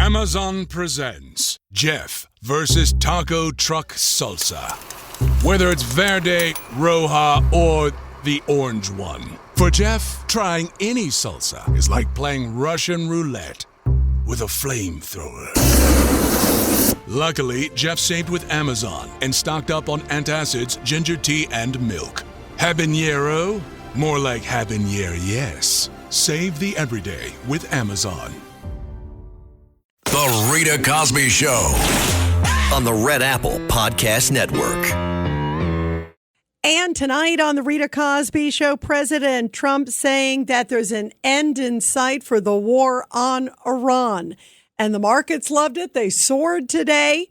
Amazon presents Jeff versus Taco Truck Salsa. Whether it's Verde, Roja, or the orange one. For Jeff, trying any salsa is like playing Russian roulette with a flamethrower. Luckily, Jeff saved with Amazon and stocked up on antacids, ginger tea, and milk. Habanero? More like habanero, yes. Save the everyday with Amazon. The Rita Cosby Show on the Red Apple Podcast Network. And tonight on the Rita Cosby Show, President Trump saying that there's an end in sight for the war on Iran. And the markets loved it. They soared today.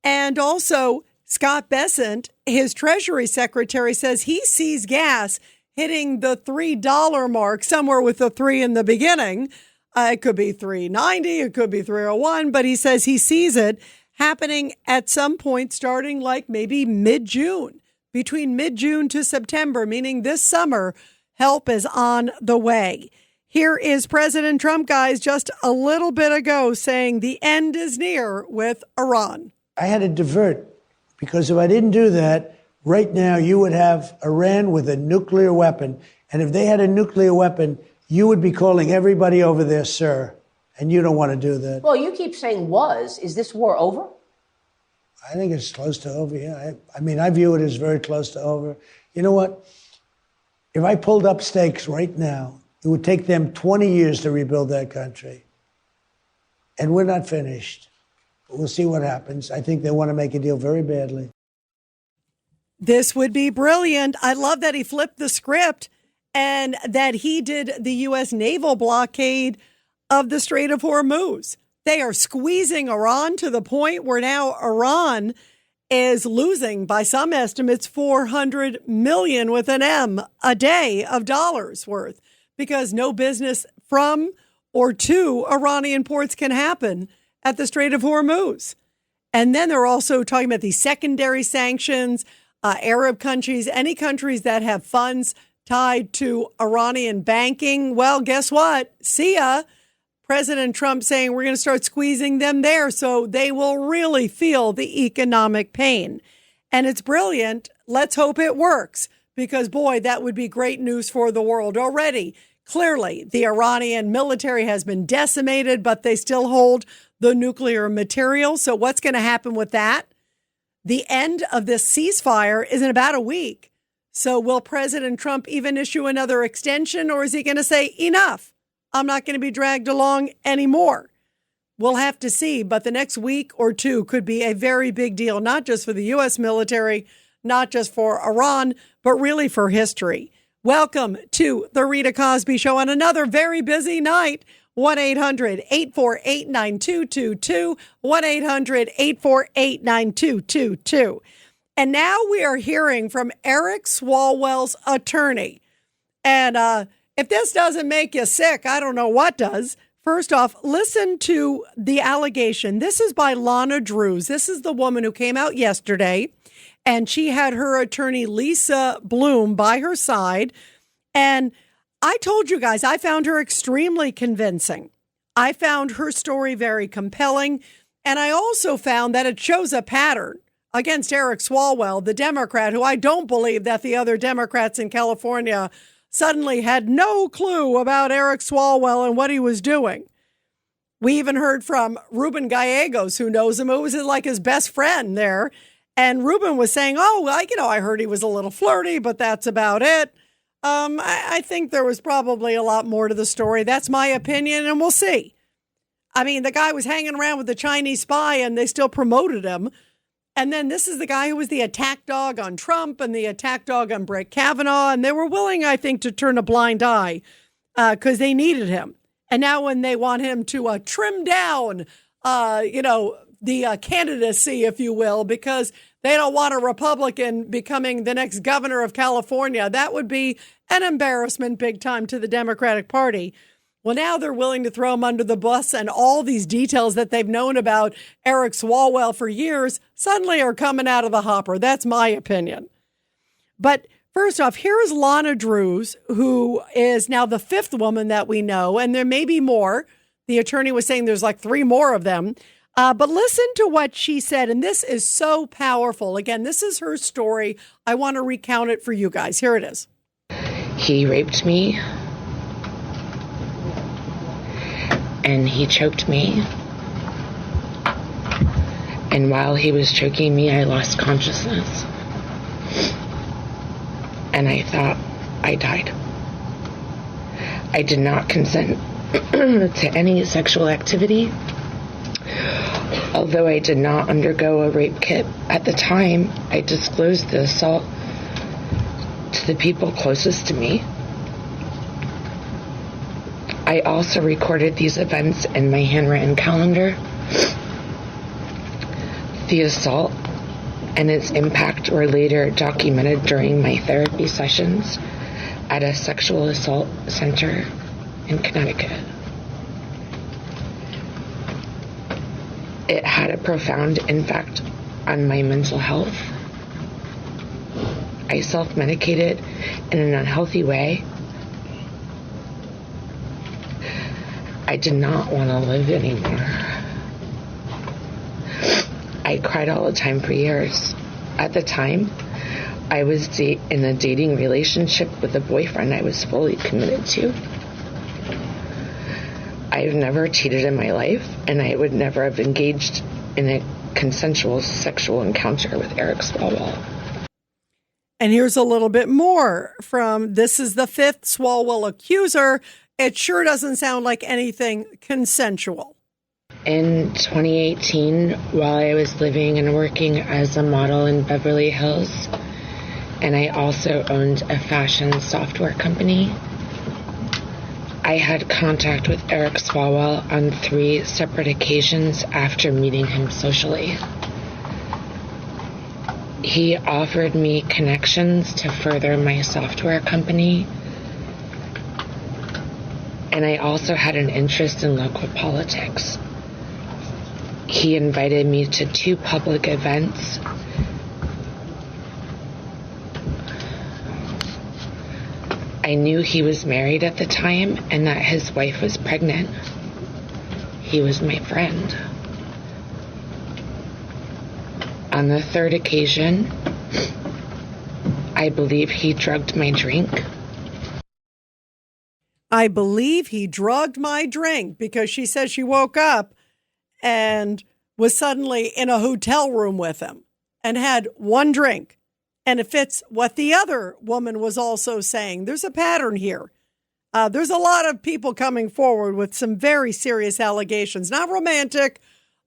And also, Scott Bessent, his Treasury Secretary, says he sees gas hitting the $3 mark, somewhere with the 3 in the beginning. It could be $3.90, it could be $3.01, but he says he sees it happening at some point starting like maybe mid-June. Between mid-June to September, meaning this summer, help is on the way. Here is President Trump, guys, just a little bit ago saying the end is near with Iran. I had to divert because if I didn't do that, right now you would have Iran with a nuclear weapon. And if they had a nuclear weapon, you would be calling everybody over there, sir. And you don't want to do that. Well, you keep saying was. Is this war over? I think it's close to over, yeah. I mean, I view it as very close to over. You know what? If I pulled up stakes right now, it would take them 20 years to rebuild that country. And we're not finished. But we'll see what happens. I think they want to make a deal very badly. This would be brilliant. I love that he flipped the script and that he did the U.S. naval blockade of the Strait of Hormuz. They are squeezing Iran to the point where now Iran is losing, by some estimates, 400 million with an M a day of dollars worth because no business from or to Iranian ports can happen at the Strait of Hormuz. And then they're also talking about these secondary sanctions, Arab countries, any countries that have funds tied to Iranian banking. Well, guess what? See ya. President Trump saying we're going to start squeezing them there so they will really feel the economic pain. And it's brilliant. Let's hope it works because, boy, that would be great news for the world already. Clearly, the Iranian military has been decimated, but they still hold the nuclear material. So what's going to happen with that? The end of this ceasefire is in about a week. So will President Trump even issue another extension, or is he going to say enough? I'm not going to be dragged along anymore. We'll have to see. But the next week or two could be a very big deal, not just for the U.S. military, not just for Iran, but really for history. Welcome to the Rita Cosby Show on another very busy night. 1-800-848-9222, 1-800-848-9222. And now we are hearing from Eric Swalwell's attorney. And if this doesn't make you sick, I don't know what does. First off, listen to the allegation. This is by Lana Drews. This is the woman who came out yesterday, and she had her attorney, Lisa Bloom, by her side. And I told you guys, I found her extremely convincing. I found her story very compelling. And I also found that it shows a pattern against Eric Swalwell, the Democrat, who I don't believe that the other Democrats in California suddenly had no clue about Eric Swalwell and what he was doing. We even heard from Ruben Gallegos, who knows him, who was like his best friend there. And Ruben was saying, oh, well, I heard he was a little flirty, but that's about it. I think there was probably a lot more to the story. That's my opinion, and we'll see. I mean, the guy was hanging around with the Chinese spy, and they still promoted him. And then this is the guy who was the attack dog on Trump and the attack dog on Brett Kavanaugh. And they were willing, I think, to turn a blind eye because they needed him. And now when they want him to trim down, the candidacy, if you will, because they don't want a Republican becoming the next governor of California, that would be an embarrassment big time to the Democratic Party. Well, now they're willing to throw him under the bus, and all these details that they've known about Eric Swalwell for years suddenly are coming out of the hopper. That's my opinion. But first off, here is Lana Drews, who is now the fifth woman that we know, and there may be more The attorney was saying there's like 3 more of them. But listen to what she said, and this is so powerful. Again, this is her story. I want to recount it for you guys. Here it is. He raped me, and he choked me. And while he was choking me, I lost consciousness. And I thought I died. I did not consent to any sexual activity. Although I did not undergo a rape kit at the time, I disclosed the assault to the people closest to me. I also recorded these events in my handwritten calendar. The assault and its impact were later documented during my therapy sessions at a sexual assault center in Connecticut. It had a profound impact on my mental health. I self-medicated in an unhealthy way. I did not want to live anymore. I cried all the time for years. At the time, I was in a dating relationship with a boyfriend I was fully committed to. I've never cheated in my life, and I would never have engaged in a consensual sexual encounter with Eric Swalwell. And here's a little bit more from this is the 5th Swalwell accuser. It sure doesn't sound like anything consensual. In 2018, while I was living and working as a model in Beverly Hills, and I also owned a fashion software company, I had contact with Eric Swalwell on 3 separate occasions after meeting him socially. He offered me connections to further my software company, and I also had an interest in local politics. He invited me to 2 public events. I knew he was married at the time and that his wife was pregnant. He was my friend. On the 3rd occasion, I believe he drugged my drink. I believe he drugged my drink because she says she woke up and was suddenly in a hotel room with him and had 1 drink. And it fits what the other woman was also saying. There's a pattern here. There's a lot of people coming forward with some very serious allegations. Not romantic.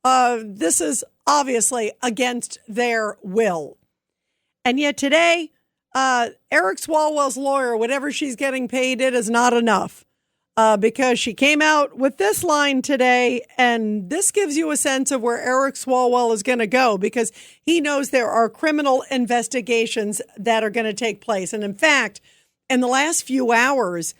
This is obviously against their will. And yet today, Eric Swalwell's lawyer, whatever she's getting paid, it is not enough. Because she came out with this line today, and this gives you a sense of where Eric Swalwell is going to go, because he knows there are criminal investigations that are going to take place. And in fact, in the last few hours,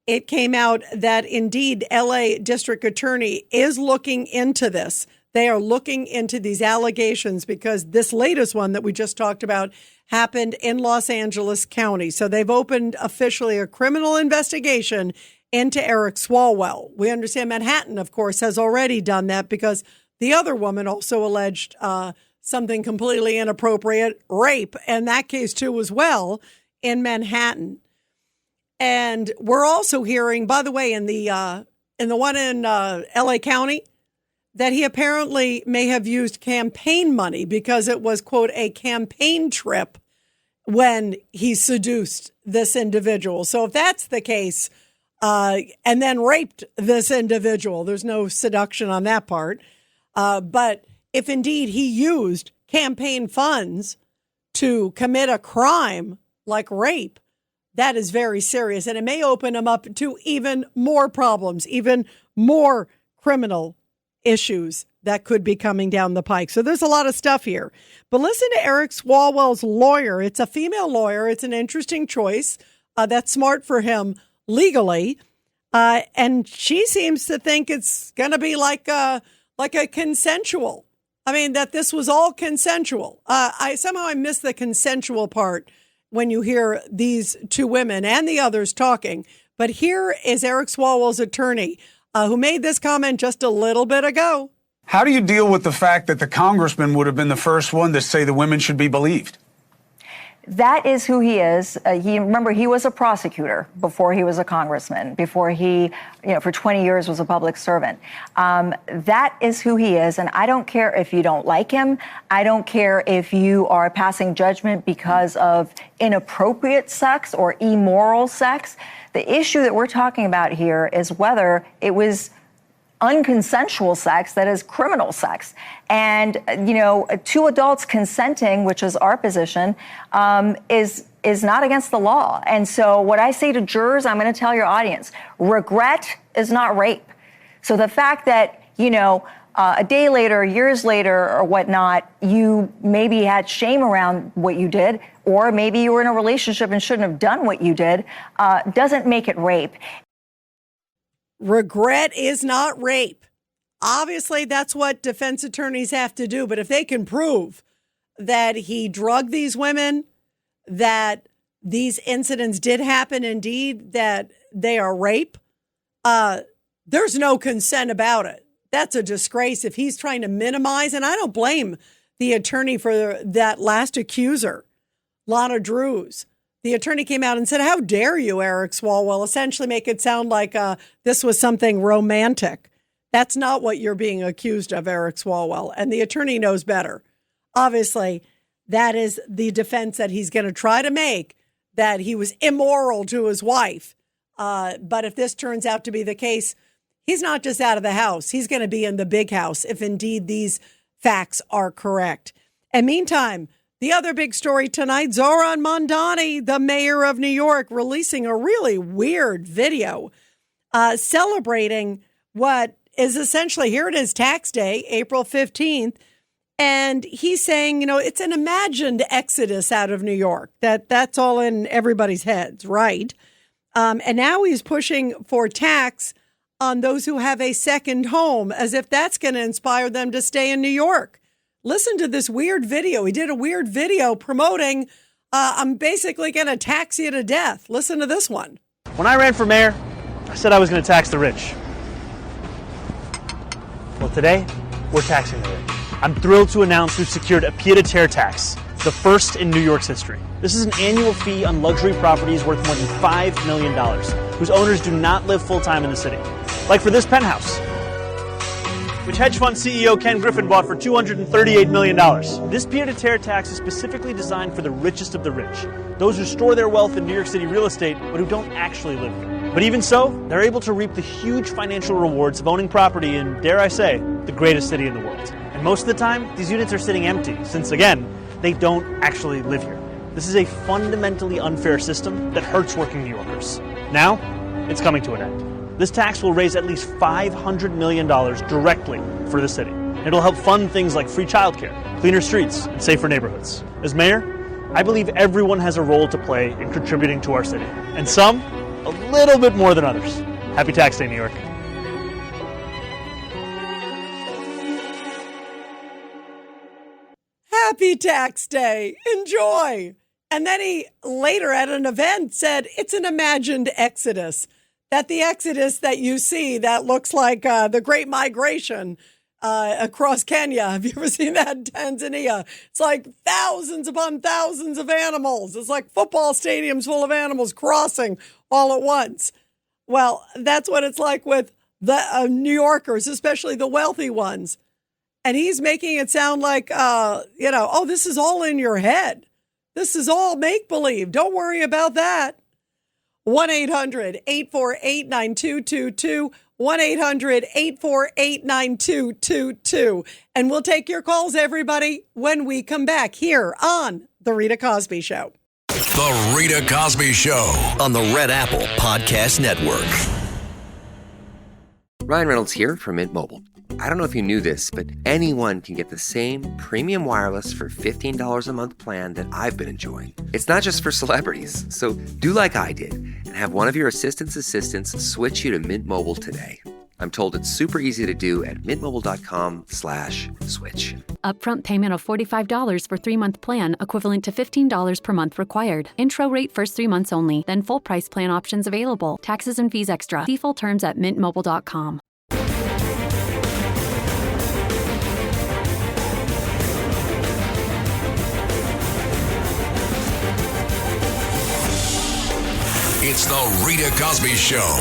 it came out that indeed LA District Attorney is looking into this. They are looking into these allegations because this latest one that we just talked about happened in Los Angeles County. So they've opened officially a criminal investigation into Eric Swalwell. We understand Manhattan, of course, has already done that because the other woman also alleged something completely inappropriate, rape, and that case too as well in Manhattan. And we're also hearing, by the way, in the one in LA County, that he apparently may have used campaign money because it was, quote, a campaign trip when he seduced this individual. So if that's the case, and then raped this individual, there's no seduction on that part. But if indeed he used campaign funds to commit a crime like rape, that is very serious. And it may open him up to even more problems, even more criminal issues that could be coming down the pike. So there's a lot of stuff here. But listen to Eric Swalwell's lawyer. It's a female lawyer. It's an interesting choice. That's smart for him legally. And she seems to think it's going to be like a consensual. I mean, that this was all consensual. I missed the consensual part when you hear these 2 women and the others talking. But here is Eric Swalwell's attorney who made this comment just a little bit ago. How do you deal with the fact that the congressman would have been the first one to say the women should be believed? That is who he is. Remember, he was a prosecutor before he was a congressman, before he, for 20 years was a public servant. That is who he is. And I don't care if you don't like him. I don't care if you are passing judgment because of inappropriate sex or immoral sex. The issue that we're talking about here is whether it was unconsensual sex that is criminal sex. And, two adults consenting, which is our position, is not against the law. And so what I say to jurors, I'm going to tell your audience, regret is not rape. So the fact that, a day later, years later or whatnot, you maybe had shame around what you did, or maybe you were in a relationship and shouldn't have done what you did, doesn't make it rape. Regret is not rape. Obviously, that's what defense attorneys have to do. But if they can prove that he drugged these women, that these incidents did happen indeed, that they are rape, there's no consent about it. That's a disgrace if he's trying to minimize. And I don't blame the attorney for that last accuser, Lana Drews. The attorney came out and said, how dare you, Eric Swalwell, essentially make it sound like this was something romantic. That's not what you're being accused of, Eric Swalwell. And the attorney knows better. Obviously, that is the defense that he's going to try to make, that he was immoral to his wife. But if this turns out to be the case, he's not just out of the house. He's going to be in the big house if indeed these facts are correct. And meantime, the other big story tonight, Zohran Mamdani, the mayor of New York, releasing a really weird video celebrating what is essentially, here it is, tax day, April 15th. And he's saying, it's an imagined exodus out of New York. That's all in everybody's heads, right? And now he's pushing for tax on those who have a second home, as if that's going to inspire them to stay in New York. Listen to this weird video. He did a weird video promoting, I'm basically going to tax you to death. Listen to this one. When I ran for mayor, I said I was going to tax the rich. Well, today, we're taxing the rich. I'm thrilled to announce we've secured a pied-à-terre tax, the first in New York's history. This is an annual fee on luxury properties worth more than $5 million, whose owners do not live full-time in the city. Like for this penthouse, which hedge fund CEO Ken Griffin bought for $238 million. This pied-à-terre tax is specifically designed for the richest of the rich, those who store their wealth in New York City real estate, but who don't actually live here. But even so, they're able to reap the huge financial rewards of owning property in, dare I say, the greatest city in the world. And most of the time, these units are sitting empty, since again, they don't actually live here. This is a fundamentally unfair system that hurts working New Yorkers. Now, it's coming to an end. This tax will raise at least $500 million directly for the city. It'll help fund things like free childcare, cleaner streets, and safer neighborhoods. As mayor, I believe everyone has a role to play in contributing to our city, and some a little bit more than others. Happy Tax Day, New York. Happy Tax Day. Enjoy. And then he later at an event said it's an imagined exodus. That the exodus that you see that looks like the Great Migration across Kenya. Have you ever seen that in Tanzania? It's like thousands upon thousands of animals. It's like football stadiums full of animals crossing all at once. Well, that's what it's like with the New Yorkers, especially the wealthy ones. And he's making it sound like, oh, this is all in your head. This is all make-believe. Don't worry about that. 1-800-848-9222, 1-800-848-9222. And we'll take your calls, everybody, when we come back here on The Rita Cosby Show. The Rita Cosby Show on the Red Apple Podcast Network. Ryan Reynolds here from Mint Mobile. I don't know if you knew this, but anyone can get the same premium wireless for $15 a month plan that I've been enjoying. It's not just for celebrities. So do like I did and have one of your assistant's assistants switch you to Mint Mobile today. I'm told it's super easy to do at mintmobile.com/switch. Upfront payment of $45 for 3-month plan, equivalent to $15 per month required. Intro rate first 3 months only, then full price plan options available. Taxes and fees extra. See full terms at mintmobile.com. It's the Rita Cosby Show.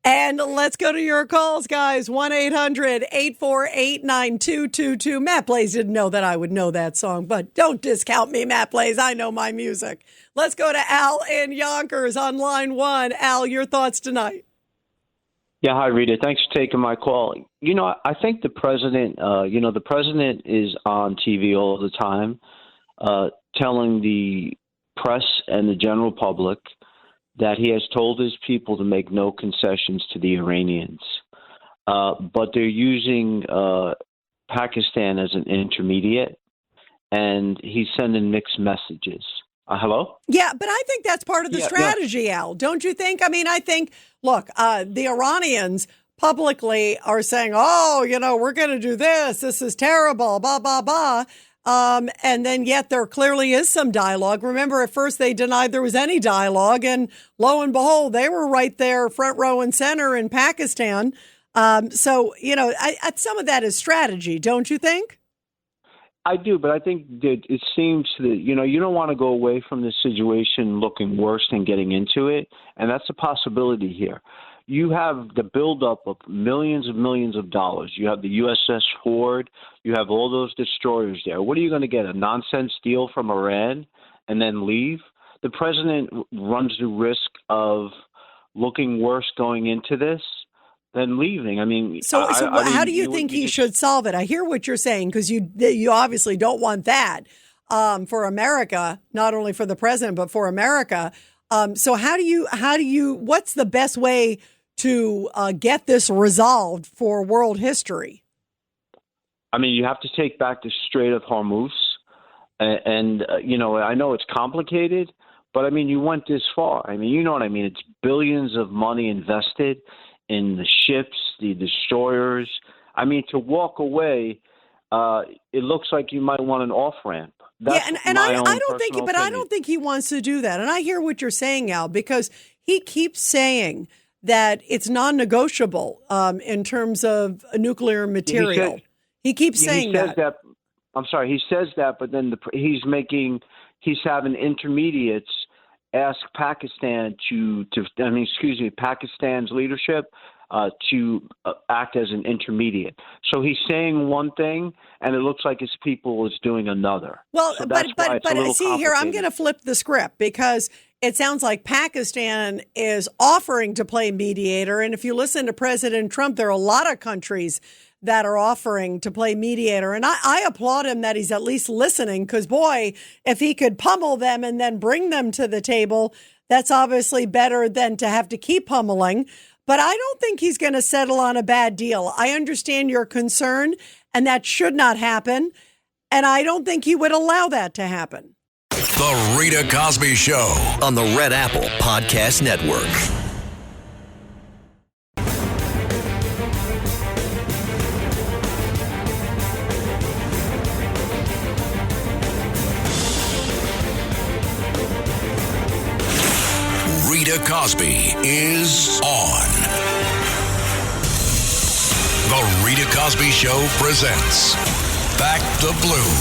And let's go to your calls, guys. 1-800-848-9222. Matt Blaze didn't know that I would know that song, but don't discount me, Matt Blaze. I know my music. Let's go to Al in Yonkers on line 1. Al, your thoughts tonight? Yeah, hi, Rita. Thanks for taking my call. You know, I think the president, the president is on TV all the time telling the press and the general public that he has told his people to make no concessions to the Iranians. But they're using Pakistan as an intermediate, and he's sending mixed messages. Hello? Yeah, but I think that's part of the strategy, Al. Don't you think? I mean, I think, look, the Iranians publicly are saying, we're going to do this. This is terrible, blah, blah, blah. And then yet there clearly is some dialogue. Remember, at first they denied there was any dialogue, and lo and behold, they were right there front row and center in Pakistan. So, some of that is strategy, don't you think? I do, but I think that it seems that, you don't want to go away from this situation looking worse than getting into it, and that's a possibility here. You have the buildup of millions of dollars. You have the USS Ford. You have all those destroyers there. What are you going to get, a nonsense deal from Iran and then leave? The president runs the risk of looking worse going into this than leaving. I mean, so how do you think he should solve it? I hear what you're saying, because you obviously don't want that for America, not only for the president, but for America. So how do you, what's the best way to get this resolved for world history? I mean, you have to take back the Strait of Hormuz. And I know it's complicated, but I mean, you went this far. I mean, you know what I mean? It's billions of money invested in the ships, the destroyers. I mean, to walk away, it looks like you might want an off-ramp. That's I don't think he wants to do that. And I hear what you're saying, Al, because he keeps saying that it's non-negotiable in terms of nuclear material. He keeps saying that. I'm sorry, he says that, but then he's having intermediates ask Pakistan Pakistan's leadership to act as an intermediate. So he's saying one thing, and it looks like his people is doing another. Well, so but see here, I'm going to flip the script, because it sounds like Pakistan is offering to play mediator. And if you listen to President Trump, there are a lot of countries that are offering to play mediator. And I applaud him that he's at least listening, because, boy, if he could pummel them and then bring them to the table, that's obviously better than to have to keep pummeling. But I don't think he's going to settle on a bad deal. I understand your concern, and that should not happen. And I don't think he would allow that to happen. The Rita Cosby Show on the Red Apple Podcast Network. Rita Cosby is on. The Rita Cosby Show presents Back the Blue.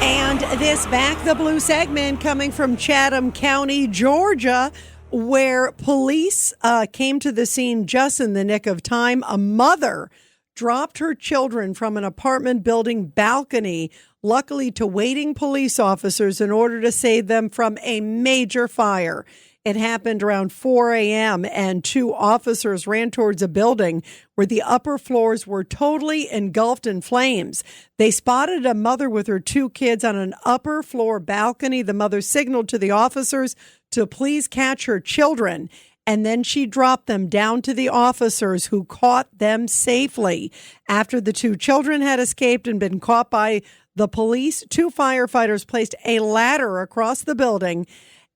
And this Back the Blue segment coming from Chatham County, Georgia, where police came to the scene just in the nick of time. A mother dropped her children from an apartment building balcony, luckily to waiting police officers, in order to save them from a major fire. It happened around 4 a.m. and 2 officers ran towards a building where the upper floors were totally engulfed in flames. They spotted a mother with her 2 kids on an upper floor balcony. The mother signaled to the officers to please catch her children, and then she dropped them down to the officers, who caught them safely. After the 2 children had escaped and been caught by the police, 2 firefighters placed a ladder across the building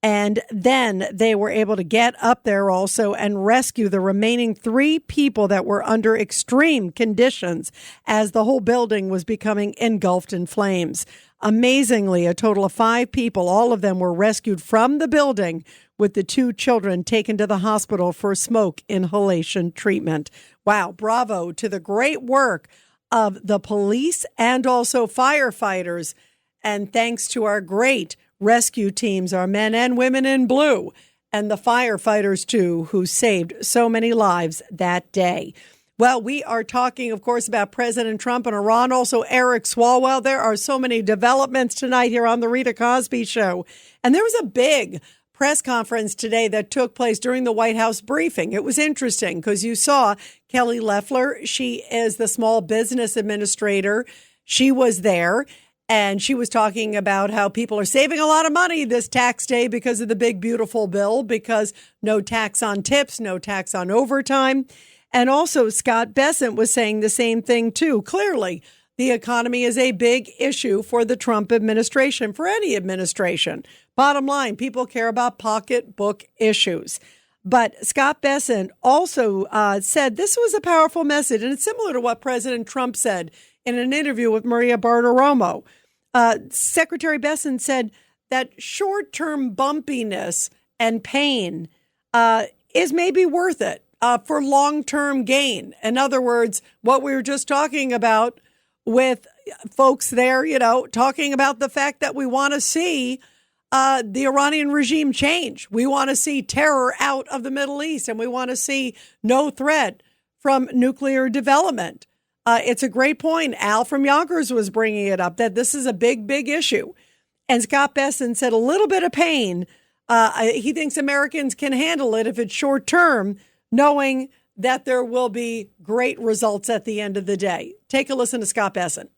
And then they were able to get up there also and rescue the remaining 3 people that were under extreme conditions as the whole building was becoming engulfed in flames. Amazingly, a total of 5 people, all of them were rescued from the building, with the 2 children taken to the hospital for smoke inhalation treatment. Wow, bravo to the great work of the police and also firefighters. And thanks to our great rescue teams, our men and women in blue, and the firefighters, too, who saved so many lives that day. Well, we are talking, of course, about President Trump and Iran, also Eric Swalwell. There are so many developments tonight here on the Rita Cosby Show. And there was a big press conference today that took place during the White House briefing. It was interesting because you saw Kelly Loeffler. She is the small business administrator. She was there. And she was talking about how people are saving a lot of money this tax day because of the big, beautiful bill, because no tax on tips, no tax on overtime. And also Scott Bessent was saying the same thing, too. Clearly, the economy is a big issue for the Trump administration, for any administration. Bottom line, people care about pocketbook issues. But Scott Bessent also said this was a powerful message, and it's similar to what President Trump said in an interview with Maria Bartiromo. Secretary Bessent said that short-term bumpiness and pain is maybe worth it for long-term gain. In other words, what we were just talking about with folks there, talking about the fact that we want to see the Iranian regime change. We want to see terror out of the Middle East, and we want to see no threat from nuclear development. It's a great point. Al from Yonkers was bringing it up, that this is a big, big issue. And Scott Bessent said a little bit of pain. He thinks Americans can handle it if it's short term, knowing that there will be great results at the end of the day. Take a listen to Scott Bessent.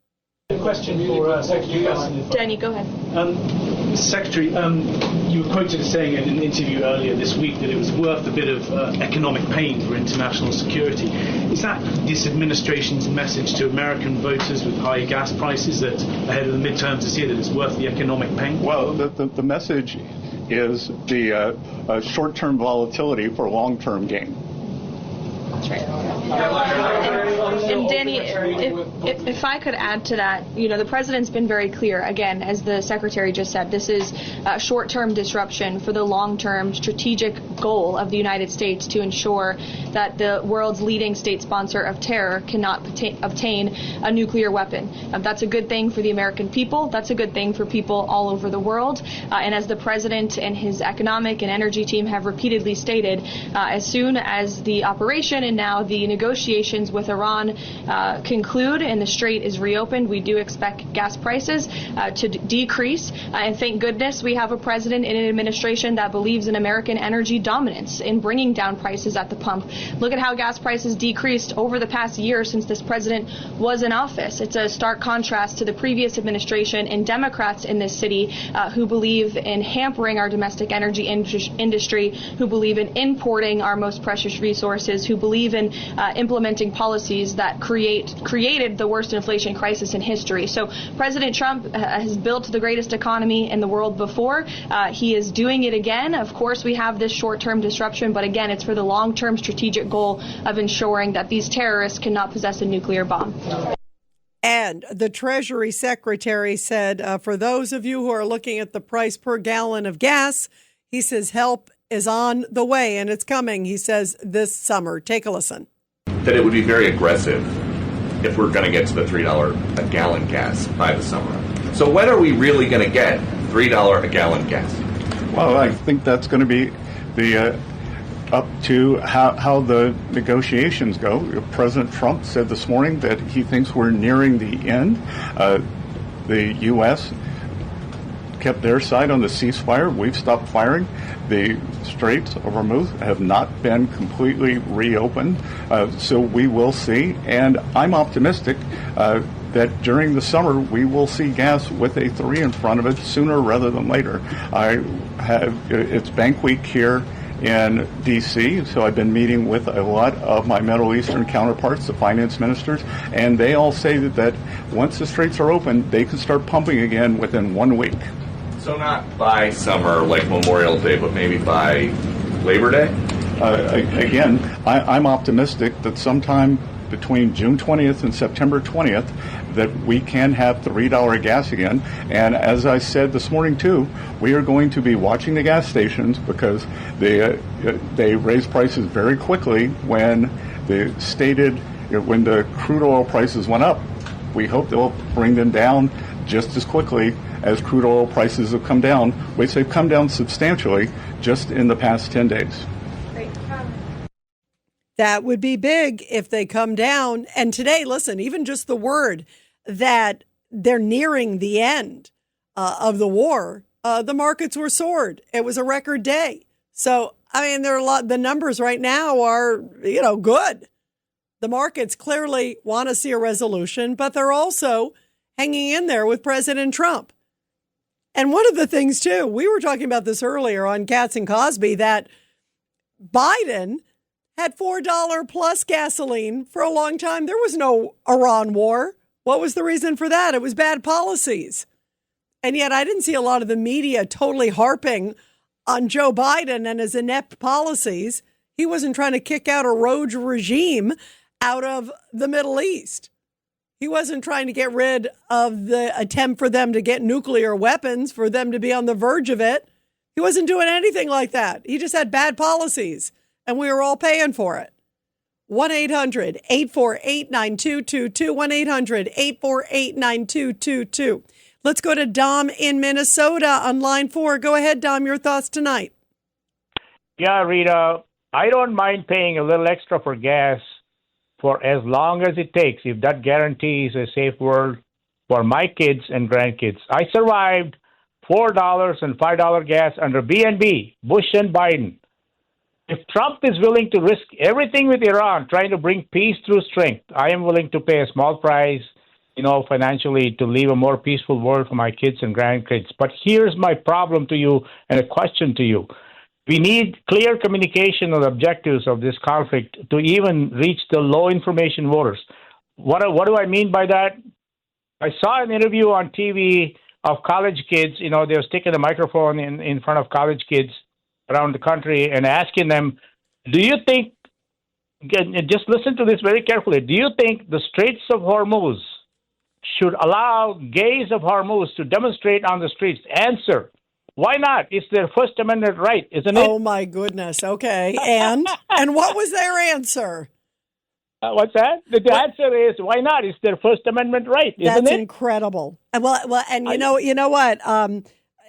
A question for Secretary Bessent. Danny, go ahead. Secretary, you were quoted as saying in an interview earlier this week that it was worth a bit of economic pain for international security. Is that this administration's message to American voters with high gas prices that ahead of the midterms this year that it's worth the economic pain? Well, the message is the short-term volatility for long-term gain. That's right. And Danny, if I could add to that, the president's been very clear. Again, as the secretary just said, this is a short-term disruption for the long-term strategic goal of the United States to ensure that the world's leading state sponsor of terror cannot obtain a nuclear weapon. That's a good thing for the American people. That's a good thing for people all over the world. And as the president and his economic and energy team have repeatedly stated, as soon as the operation and now the negotiations with Iran conclude and the strait is reopened, we do expect gas prices to decrease. And thank goodness we have a president and an administration that believes in American energy dominance in bringing down prices at the pump. Look at how gas prices decreased over the past year since this president was in office. It's a stark contrast to the previous administration and Democrats in this city who believe in hampering our domestic energy industry, who believe in importing our most precious resources, who believe in implementing policies that created the worst inflation crisis in history. So President Trump has built the greatest economy in the world before. He is doing it again. Of course, we have this short-term disruption, but again, it's for the long-term strategic goal of ensuring that these terrorists cannot possess a nuclear bomb. And the Treasury Secretary said, for those of you who are looking at the price per gallon of gas, he says help is on the way and it's coming, he says, this summer. Take a listen. That it would be very aggressive if we're going to get to the $3 a gallon gas by the summer. So when are we really going to get $3 a gallon gas? Well, I think that's going to be the up to how the negotiations go. President Trump said this morning that he thinks we're nearing the end. The U.S. kept their side on the ceasefire. We've stopped firing. The Straits of Hormuz have not been completely reopened, so we will see. And I'm optimistic that during the summer we will see gas with a 3 in front of it sooner rather than later. It's Bank Week here in D.C., so I've been meeting with a lot of my Middle Eastern counterparts, the finance ministers, and they all say that once the straits are open, they can start pumping again within 1 week. So not by summer like Memorial Day, but maybe by Labor Day? Again, I'm optimistic that sometime between June 20th and September 20th that we can have $3 gas again. And as I said this morning too, we are going to be watching the gas stations because they raise prices very quickly when when the crude oil prices went up. We hope they'll bring them down just as quickly as crude oil prices have come down, which they've come down substantially just in the past 10 days. That would be big if they come down. And today, listen, even just the word that they're nearing the end of the war, the markets were soared. It was a record day. So, I mean, the numbers right now are, good. The markets clearly want to see a resolution, but they're also hanging in there with President Trump. And one of the things, too, we were talking about this earlier on Katz and Cosby, that Biden had $4 plus gasoline for a long time. There was no Iran war. What was the reason for that? It was bad policies. And yet I didn't see a lot of the media totally harping on Joe Biden and his inept policies. He wasn't trying to kick out a rogue regime out of the Middle East. He wasn't trying to get rid of the attempt for them to get nuclear weapons, for them to be on the verge of it. He wasn't doing anything like that. He just had bad policies, and we were all paying for it. 1-800-848-9222, 1-800-848-9222. Let's go to Dom in Minnesota on line 4. Go ahead, Dom, your thoughts tonight. Yeah, Rita, I don't mind paying a little extra for gas for as long as it takes, if that guarantees a safe world for my kids and grandkids. I survived $4 and $5 gas under B&B, Bush and Biden. If Trump is willing to risk everything with Iran, trying to bring peace through strength, I am willing to pay a small price, financially, to leave a more peaceful world for my kids and grandkids. But here's my problem to you and a question to you. We need clear communication on the objectives of this conflict to even reach the low information voters. What do I mean by that? I saw an interview on TV of college kids. They were sticking a microphone in front of college kids around the country and asking them, do you think, just listen to this very carefully, do you think the Straits of Hormuz should allow gays of Hormuz to demonstrate on the streets? Answer. Why not? It's their First Amendment right, isn't it? Oh, my goodness. Okay. And what was their answer? What's that? The answer is, why not? It's their First Amendment right, isn't it? That's incredible. Well, and you know what?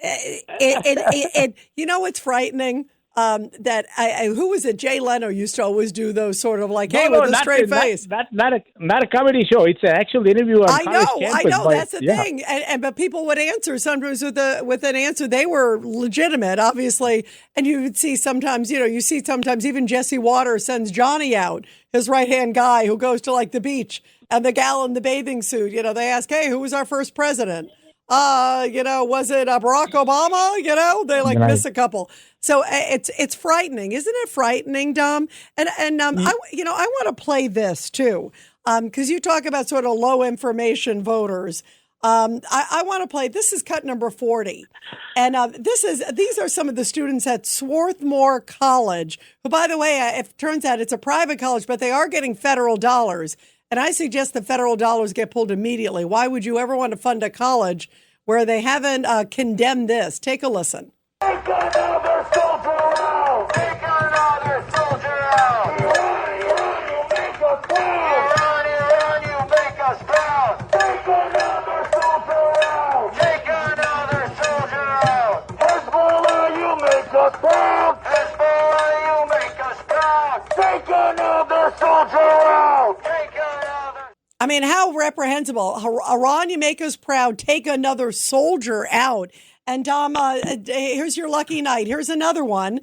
It's frightening. That who was it? Jay Leno used to always do those sort of like, with a straight face. Not a comedy show. It's an actual interview on college campus. I know. That's the thing. But people would answer sometimes with an answer. They were legitimate, obviously. And you would see sometimes, even Jesse Waters sends Johnny out, his right-hand guy who goes to like the beach, and the gal in the bathing suit. They ask, hey, who was our first president? Was it Barack Obama? They miss a couple. So it's frightening, isn't it? Frightening, Dom. And I want to play this too, because you talk about sort of low information voters. I want to play. This is cut number 40, and these are some of the students at Swarthmore College, who, by the way, it turns out it's a private college, but they are getting federal dollars. And I suggest the federal dollars get pulled immediately. Why would you ever want to fund a college where they haven't condemned this? Take a listen. Take another soldier out! Take another soldier out! Iran, you make us proud! Iran, you make us proud! Take another soldier out! Take another soldier out! Hezbollah, you make us proud! Hezbollah, you make us proud! Take another soldier out! I mean, how reprehensible. Iran, you make us proud. Take another soldier out. And Dom, here's your lucky night. Here's another one.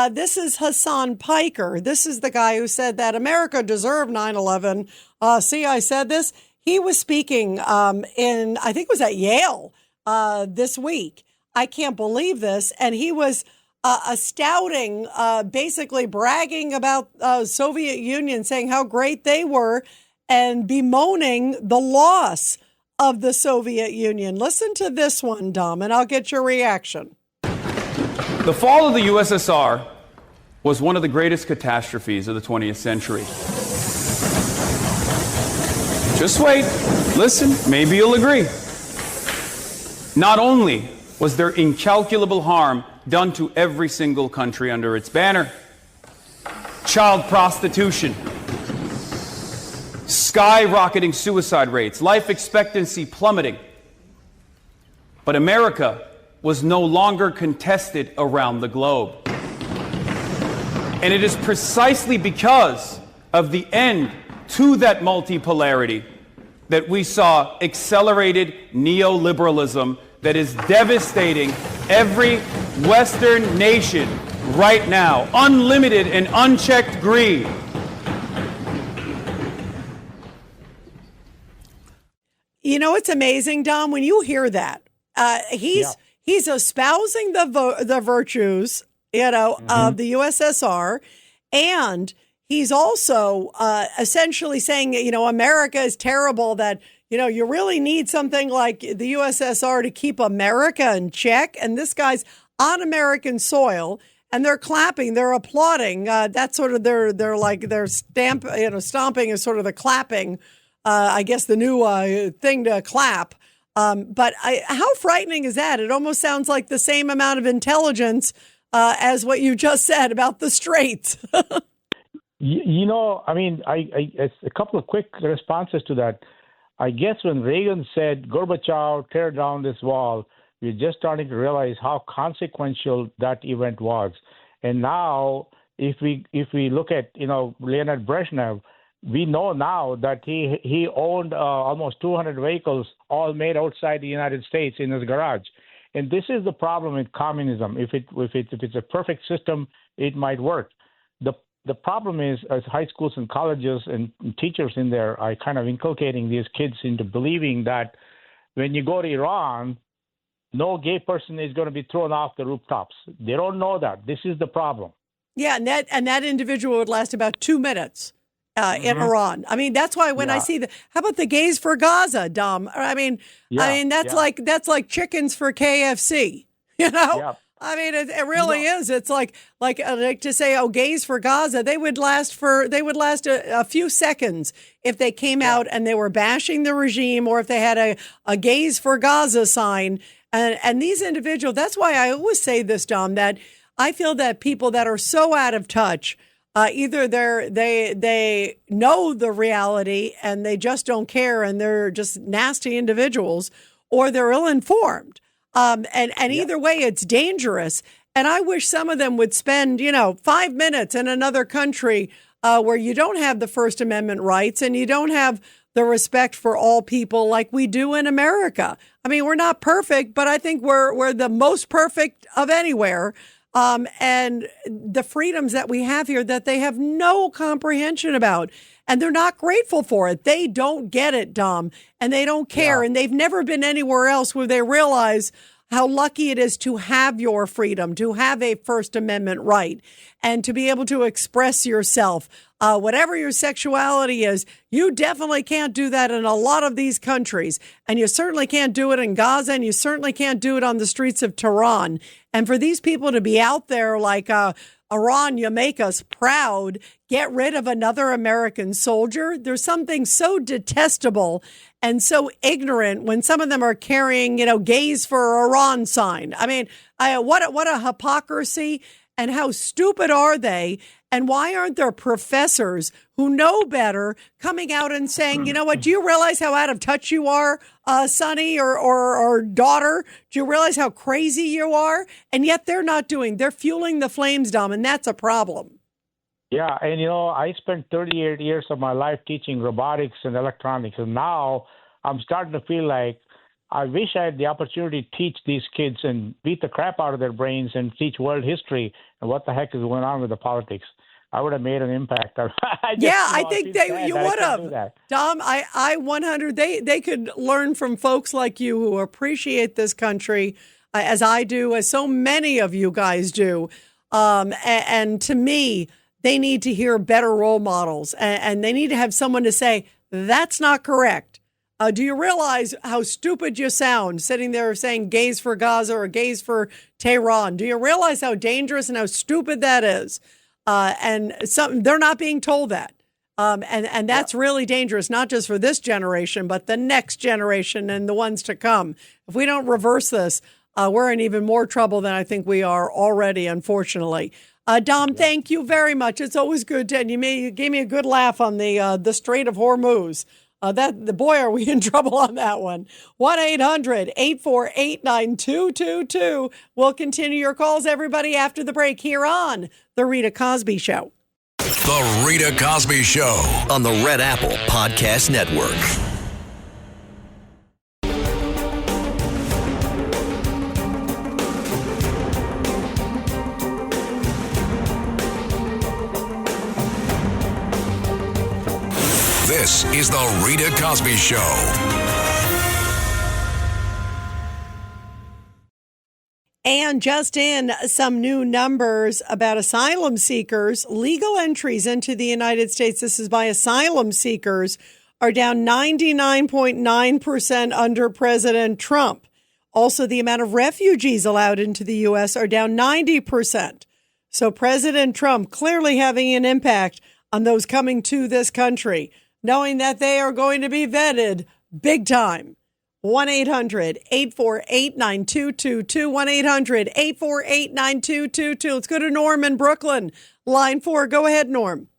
This is Hassan Piker. This is the guy who said that America deserved 9/11. See, I said this. He was speaking I think it was at Yale this week. I can't believe this. And he was stouting, basically bragging about Soviet Union, saying how great they were, and bemoaning the loss of the Soviet Union. Listen to this one, Dom, and I'll get your reaction. The fall of the USSR was one of the greatest catastrophes of the 20th century. Just wait, listen, maybe you'll agree. Not only was there incalculable harm done to every single country under its banner, child prostitution, skyrocketing suicide rates, life expectancy plummeting, but America was no longer contested around the globe. And it is precisely because of the end to that multipolarity that we saw accelerated neoliberalism that is devastating every Western nation right now. Unlimited and unchecked greed. You know, it's amazing, Dom, when you hear that. He's espousing the virtues, of the USSR, and he's also essentially saying, America is terrible, that, you really need something like the USSR to keep America in check. And this guy's on American soil, and they're clapping, they're applauding. That's sort of their stomping is sort of the clapping. I guess the new thing to clap. But how frightening is that? It almost sounds like the same amount of intelligence as what you just said about the Straits. I a couple of quick responses to that. I guess when Reagan said, Gorbachev, tear down this wall, we're just starting to realize how consequential that event was. And now, if we look at, Leonid Brezhnev, we know now that he owned almost 200 vehicles, all made outside the United States, in his garage. And this is the problem with communism. If it's a perfect system, it might work. The problem is, as high schools and colleges and teachers in there are kind of inculcating these kids into believing that when you go to Iran, no gay person is going to be thrown off the rooftops. They don't know that. This is the problem. Yeah, and that individual would last about 2 minutes. In Iran. I mean, that's why when I see how about the gays for Gaza, Dom? That's like chickens for KFC, Yeah. I mean, it really is. It's like to say, gays for Gaza, they would last a few seconds if they came out and they were bashing the regime, or if they had a gays for Gaza sign. And these individuals, that's why I always say this, Dom, that I feel that people that are so out of touch, either they know the reality and they just don't care, and they're just nasty individuals, or they're ill-informed. Either way, it's dangerous. And I wish some of them would spend, 5 minutes in another country where you don't have the First Amendment rights and you don't have the respect for all people like we do in America. I mean, we're not perfect, but I think we're the most perfect of anywhere. And the freedoms that we have here that they have no comprehension about, and they're not grateful for it. They don't get it, Dom, and they don't care. Yeah. And they've never been anywhere else where they realize how lucky it is to have your freedom, to have a First Amendment right, and to be able to express yourself. Whatever your sexuality is, you definitely can't do that in a lot of these countries. And you certainly can't do it in Gaza, and you certainly can't do it on the streets of Tehran. And for these people to be out there like, Iran, you make us proud, get rid of another American soldier. There's something so detestable and so ignorant when some of them are carrying, gays for Iran sign. I mean, what a hypocrisy, and how stupid are they? And why aren't there professors who know better coming out and saying, you know what, do you realize how out of touch you are, Sonny or daughter? Do you realize how crazy you are? And yet they're fueling the flames, Dom, and that's a problem. Yeah, and I spent 38 years of my life teaching robotics and electronics, and now I'm starting to feel like I wish I had the opportunity to teach these kids and beat the crap out of their brains and teach world history and what the heck is going on with the politics. I would have made an impact. I think you would have. Dom, I 100. They could learn from folks like you who appreciate this country as I do, as so many of you guys do. And to me, they need to hear better role models, and they need to have someone to say, that's not correct. Do you realize how stupid you sound sitting there saying gays for Gaza or gays for Tehran? Do you realize how dangerous and how stupid that is? And they're not being told that. And that's really dangerous, not just for this generation, but the next generation and the ones to come. If we don't reverse this, we're in even more trouble than I think we are already, unfortunately. Dom, thank you very much. It's always good. And you gave me a good laugh on the Strait of Hormuz. Boy, are we in trouble on that one. 1-800-848-9222. We'll continue your calls, everybody, after the break here on The Rita Cosby Show. The Rita Cosby Show on the Red Apple Podcast Network. This is the Rita Cosby Show. And just in, some new numbers about asylum seekers. Legal entries into the United States, this is by asylum seekers, are down 99.9% under President Trump. Also, the amount of refugees allowed into the U.S. are down 90%. So President Trump clearly having an impact on those coming to this country, knowing that they are going to be vetted big time. 1-800-848-9222. 1-800-848-9222. Let's go to Norm in Brooklyn. Line 4. Go ahead, Norm.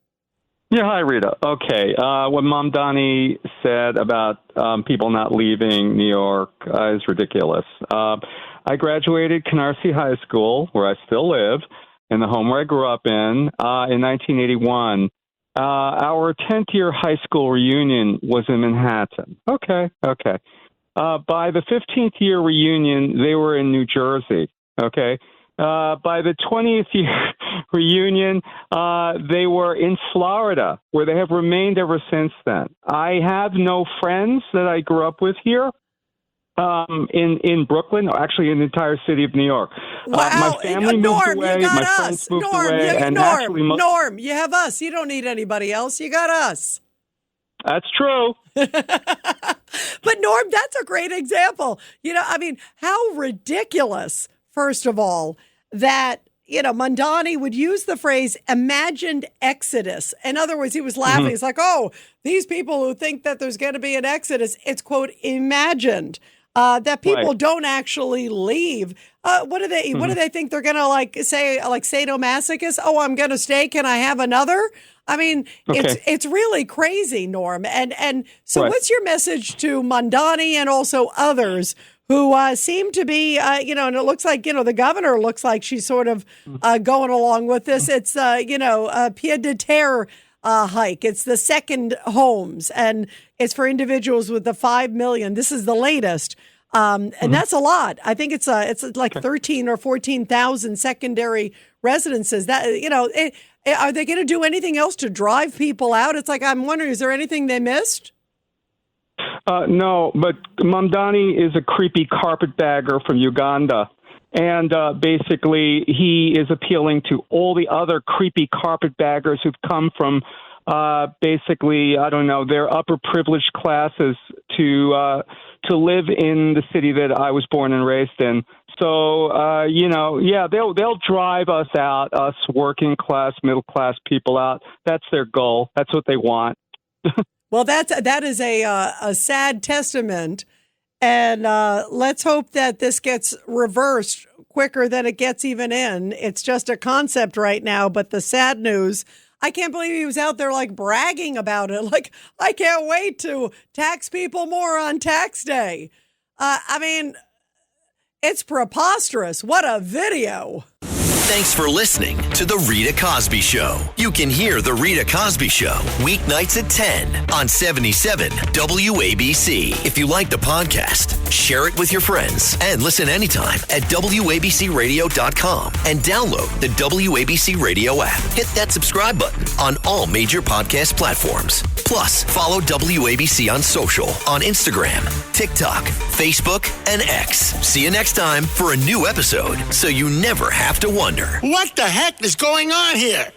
Yeah, hi, Rita. Okay. What Mamdani said about people not leaving New York is ridiculous. I graduated Canarsie High School, where I still live, in the home where I grew up in 1981. Our 10th year high school reunion was in Manhattan. Okay. By the 15th year reunion, they were in New Jersey. Okay. By the 20th year reunion, they were in Florida, where they have remained ever since then. I have no friends that I grew up with here. In Brooklyn, or actually in the entire city of New York. Wow. My family moved away, my friends moved away, and actually... Norm, you have us. You don't need anybody else. You got us. That's true. But Norm, that's a great example. How ridiculous, first of all, that, Mamdani would use the phrase imagined exodus. In other words, he was laughing. He's like, oh, these people who think that there's going to be an exodus, it's, quote, imagined. That people don't actually leave. What do they think they're going to say, like sadomasochists? Oh, I'm going to stay. Can I have another? I mean, it's really crazy, Norm. And so what's your message to Mamdani and also others who seem to be, and it looks like, the governor looks like she's sort of going along with this. It's, a pied-à-terre hike. It's the second homes, and it's for individuals with the 5 million. This is the latest. And that's a lot. I think it's like 13 or 14,000 secondary residences. That, are they going to do anything else to drive people out? It's like, I'm wondering, is there anything they missed? No, but Mamdani is a creepy carpetbagger from Uganda. And basically, he is appealing to all the other creepy carpetbaggers who've come from basically, I don't know, their upper privileged classes to live in the city that I was born and raised in. So, they'll drive us out, us working class, middle class people out. That's their goal. That's what they want. Well, that is a sad testament. And let's hope that this gets reversed quicker than it gets even in. It's just a concept right now. But the sad news, I can't believe he was out there bragging about it. I can't wait to tax people more on tax day. It's preposterous. What a video. Thanks for listening to The Rita Cosby Show. You can hear The Rita Cosby Show weeknights at 10 on 77 WABC. If you like the podcast, share it with your friends and listen anytime at WABCRadio.com and download the WABC Radio app. Hit that subscribe button on all major podcast platforms. Plus, follow WABC on social on Instagram, TikTok, Facebook, and X. See you next time for a new episode so you never have to wonder. What the heck is going on here?